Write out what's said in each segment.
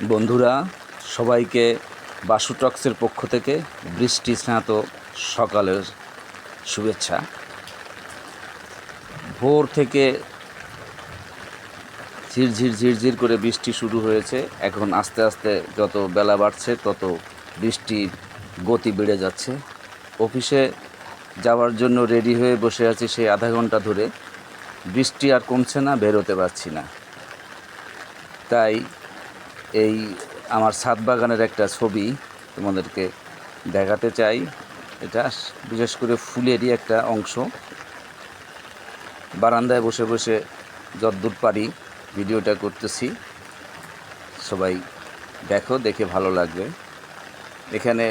বন্ধুরা, সবাইকে বাসু টক্সের পক্ষ থেকে বৃষ্টি স্নাত সকালের শুভেচ্ছা। ভোর থেকে ঝিরঝির ঝিরঝির করে বৃষ্টি শুরু হয়েছে। এখন আস্তে আস্তে যত বেলা বাড়ছে তত বৃষ্টির গতি বেড়ে যাচ্ছে। অফিসে যাওয়ার জন্য রেডি হয়ে বসে আছি সেই আধা ঘন্টা ধরে। বৃষ্টি আর কমছে না, বেরোতে পারছি না। তাই এই আমার ছাদ বাগানের একটা ছবি তোমাদেরকে দেখাতে চাই। এটা বিশেষ করে ফুলেরই একটা অংশ। বারান্দায় বসে বসে যতদূর পারি ভিডিওটা করতেছি। সবাই দেখো, দেখে ভালো লাগবে। এখানে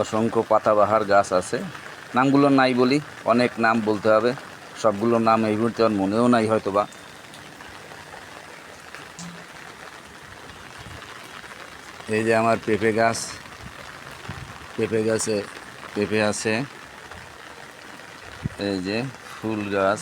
অসংখ্য পাতাবাহার গাছ আছে। নামগুলো নাই বলি, অনেক নাম বলতে হবে। সবগুলোর নাম এই মুহূর্তে আমার মনেও নাই হয়তো বা। এই যে আমার পেঁপে গাছ, পেঁপে গাছে পেঁপে আছে। এই যে ফুল গাছ,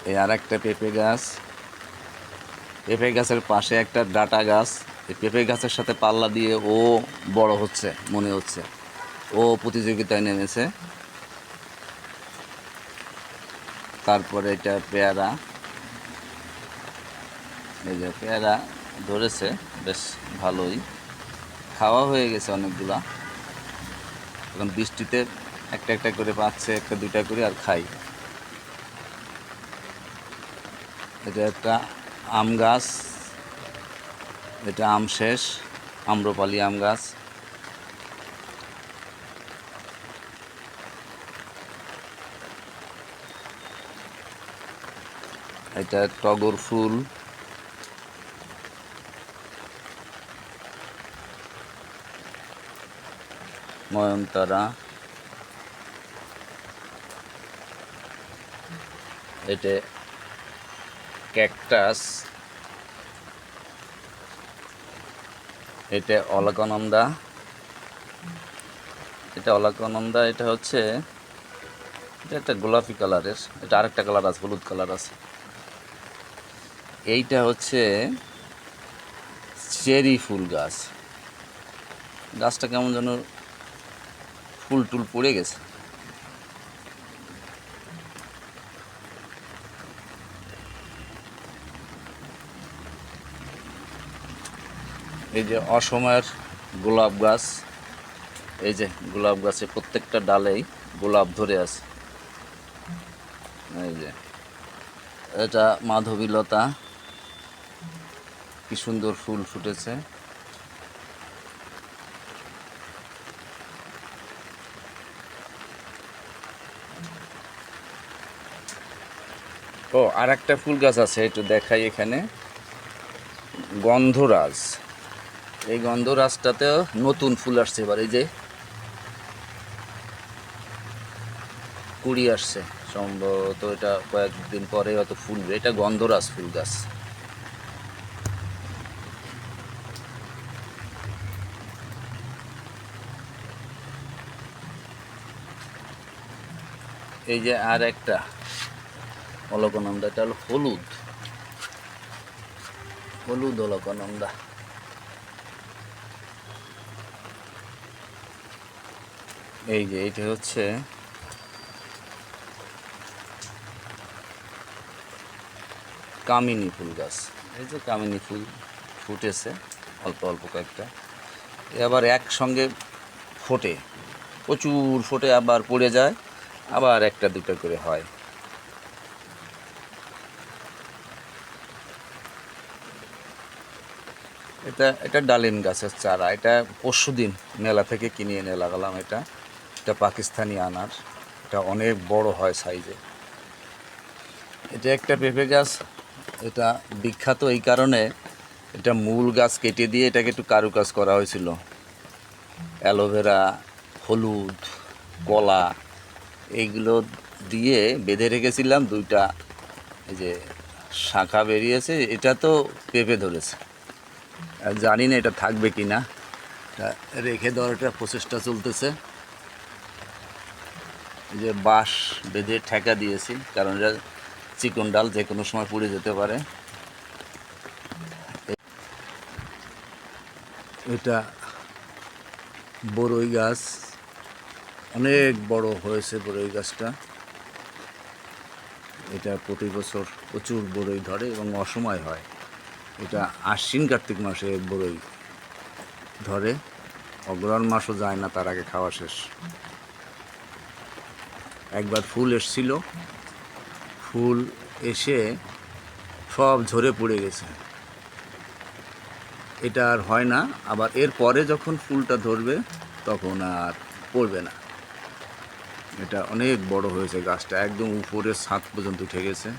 এই আর একটা পেঁপে গাছ। পেঁপে গাছের পাশে একটা ডাটা গাছ। এই পেঁপে গাছের সাথে পাল্লা দিয়ে ও বড় হচ্ছে মনে হচ্ছে, ও প্রতিযোগিতায় নেমেছে। তারপরে এটা পেয়ারা। এই যে পেয়ারা ধরেছে বেশ ভালোই, খাওয়া হয়ে গেছে অনেকগুলা। এখন বৃষ্টিতে একটা একটা করে পাচ্ছে, একটা দুইটা করে আর খাই। এটা একটা আম গাছ, এটা আম শেষ, আম্রপালি আম গাছ। এটা টগর ফুল। নয়নতারা। এটা ক্যাকটাস। এটা অলকানন্দা। এটা হচ্ছে, এটা একটা গোলাপি কালারের। এটা আরেকটা কালার আছে, হলুদ কালার আছে। এইটা হচ্ছে চেরি ফুল গাছ। গাছটা কেমন যেন ফুল টুল পড়ে গেছে। এই যে অসময়ের গোলাপ গাছ। এই যে গোলাপ গাছে প্রত্যেকটা ডালেই গোলাপ ধরে আছে। এই যে এটা মাধবীলতা, কি সুন্দর ফুল ফুটেছে। ও আর একটা ফুল গাছ আছে, একটু দেখাই এখানে, গন্ধরাজ। এই গন্ধরাজটাতেও নতুন ফুল আসছে এবার। এই যে কুড়ি আসছে সম্ভবত, এটা কয়েকদিন পরে হয়তো ফুলবে। এটা গন্ধরাজ ফুল গাছ। এই যে আর একটা অলকানন্দা, এটা হলো হলুদ হলুদ অলকানন্দা। এই যে এইটা হচ্ছে কামিনী ফুল গাছ। এই যে কামিনী ফুল ফুটেছে অল্প অল্প কয়েকটা। আবার একসঙ্গে ফোটে, প্রচুর ফোটে, আবার পড়ে যায়, আবার একটা দুটো করে হয়। এটা ডালিম গাছের চারা। এটা পরশুদিন মেলা থেকে কিনে এনে লাগালাম। এটা পাকিস্তানি আনার। এটা অনেক বড় হয় সাইজে। এটা একটা পেঁপে গাছ। এটা বিখ্যাত এই কারণে, এটা মূল গাছ কেটে দিয়ে এটাকে একটু কারুকাজ করা হয়েছিল। অ্যালোভেরা, হলুদ, কলা এইগুলো দিয়ে বেঁধে রেখেছিলাম। দুইটা এই যে শাখা বেরিয়েছে, এটা তো পেঁপে ধরেছে। জানি না এটা থাকবে কি না। এটা রেখে দেওয়ার একটা প্রচেষ্টা চলতেছে। এই যে বাঁশ বেঁধে ঠেকা দিয়েছি, কারণ এটা চিকন ডাল যে কোনো সময় পুড়ে যেতে পারে। এটা বড়ই গাছ, অনেক বড় হয়েছে বড়ই গাছটা। এটা প্রতি বছর প্রচুর বড়ই ধরে এবং অসময় হয়। এটা আশ্বিন কার্তিক মাসে বড়ই ধরে, অগ্রহায়ণ মাসও যায় না তার আগে খাওয়া শেষ। একবার ফুল এসছিল, ফুল এসে সব ঝরে পড়ে গেছে। এটা আর হয় না, আবার এর পরে যখন ফুলটা ধরবে তখন আর পড়বে না। এটা অনেক বড় হয়েছে গাছটা, একদম উপরের ছাদ পর্যন্ত উঠে গেছে।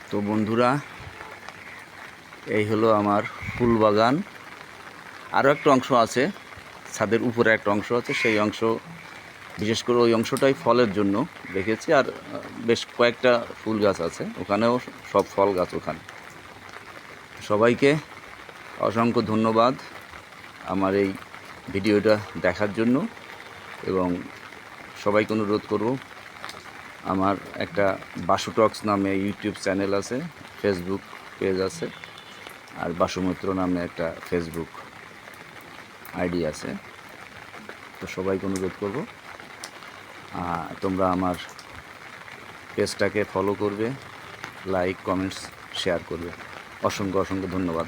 তো বন্ধুরা, এই হলো আমার ফুল বাগান। আরও একটা অংশ আছে, ছাদের উপরে একটা অংশ আছে, সেই অংশ বিশেষ করে ওই অংশটাই ফলের জন্য রেখেছি। আর বেশ কয়েকটা ফুল গাছ আছে, ওখানেও সব ফল গাছ ওখানে। সবাইকে অসংখ্য ধন্যবাদ আমার এই ভিডিওটা দেখার জন্য, এবং সবাইকে অনুরোধ করব, আমার একটা বাসু টক্স নামে ইউটিউব চ্যানেল আছে, ফেসবুক পেজ আছে, আর বাসুমিত্র নামে একটা ফেসবুক আইডি আছে। তো সবাইকে অনুরোধ করব তোমরা আমার পেজটাকে ফলো করবে, লাইক, কমেন্টস, শেয়ার করবে। অসংখ্য অসংখ্য ধন্যবাদ।